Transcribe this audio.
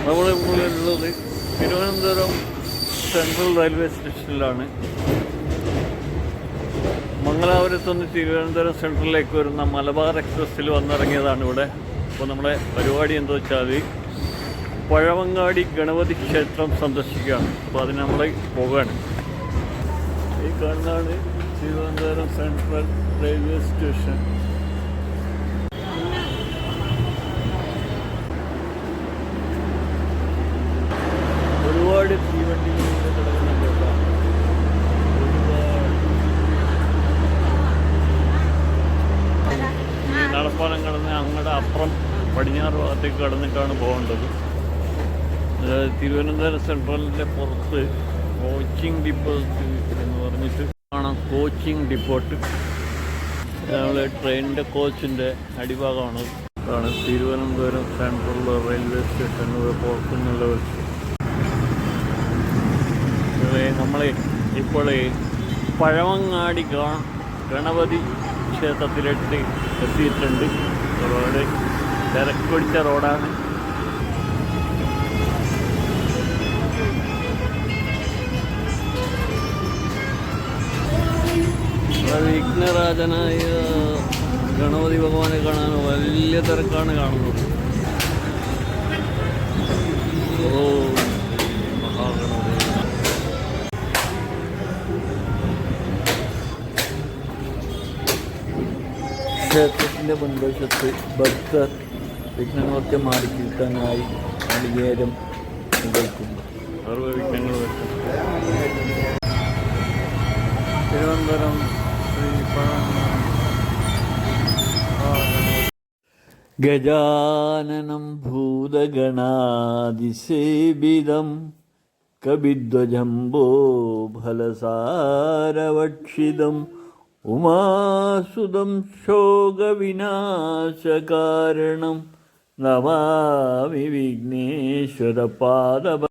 നമ്മളിപ്പോൾ ഉള്ളത് Thiruvananthapuram central railway സ്റ്റേഷനിലാണ്. മംഗലാപുരത്തുനിന്ന് തിരുവനന്തപുരം സെൻട്രലിലേക്ക് വരുന്ന മലബാർ എക്സ്പ്രസ്സിൽ വന്നിറങ്ങിയതാണ് ഇവിടെ. അപ്പോൾ നമ്മുടെ പരിപാടി എന്താ വെച്ചാൽ പഴവങ്ങാടി ഗണപതി ക്ഷേത്രം സന്ദർശിക്കുകയാണ്. അപ്പോൾ അതിന് നമ്മൾ പോവുകയാണ്. ഈ കാണുന്നതാണ് തിരുവനന്തപുരം സെൻട്രൽ റെയിൽവേ സ്റ്റേഷൻ. ഒരുപാട് തീവണ്ടികൾ കിടക്കുന്നുണ്ട് കേട്ടോ. ഈ നടപ്പാലം കടന്ന് അങ്ങടെ അപ്പുറം പടിഞ്ഞാറ് ഭാഗത്തേക്ക് കടന്നിട്ടാണ് പോകേണ്ടത്. തിരുവനന്തപുരം സെൻട്രലിൻ്റെ പുറത്ത് കോച്ചിങ് ഡിപ്പോട്ട് എന്ന് പറഞ്ഞിട്ട് കാണാം. കോച്ചിങ് ഡിപ്പോട്ട് നമ്മൾ ട്രെയിനിൻ്റെ കോച്ചിൻ്റെ അടിഭാഗമാണ്. ആണ് തിരുവനന്തപുരം സെൻട്രൽ റെയിൽവേ സ്റ്റേഷൻ പുറത്തുനിന്നുള്ള വെച്ച്. നമ്മൾ ഇപ്പോൾ പഴവങ്ങാടി ഗണപതി ക്ഷേത്രത്തിലേക്ക് എത്തിയിട്ടുണ്ട്. റോഡ് തിരക്കൊടിച്ച റോഡാണ്. വിഘ്നരാജനായ ഗണപതി ഭഗവാനെ കാണാൻ വലിയ തിരക്കാണ് കാണുന്നത്. ഓ മഹാഗണപതി. ക്ഷേത്രത്തിൻ്റെ മുൻവശത്ത് ഭക്തർ വിഘ്നങ്ങളൊക്കെ മാറിക്കിട്ടാനായി നാളികേരം ഉപയോഗിക്കുന്നു. സർവ്വവിഘ്നങ്ങൾ വെക്കും. തിരുവനന്തപുരം ഗജാനനം ഭൂതഗണാതിസേവിതം കവിധ്വജംബോ ഫലസാരവക്ഷിതം ഉമാസുതം ശോകവിനാശകാരണം നമാമി വിഘ്നേശ്വരപാദ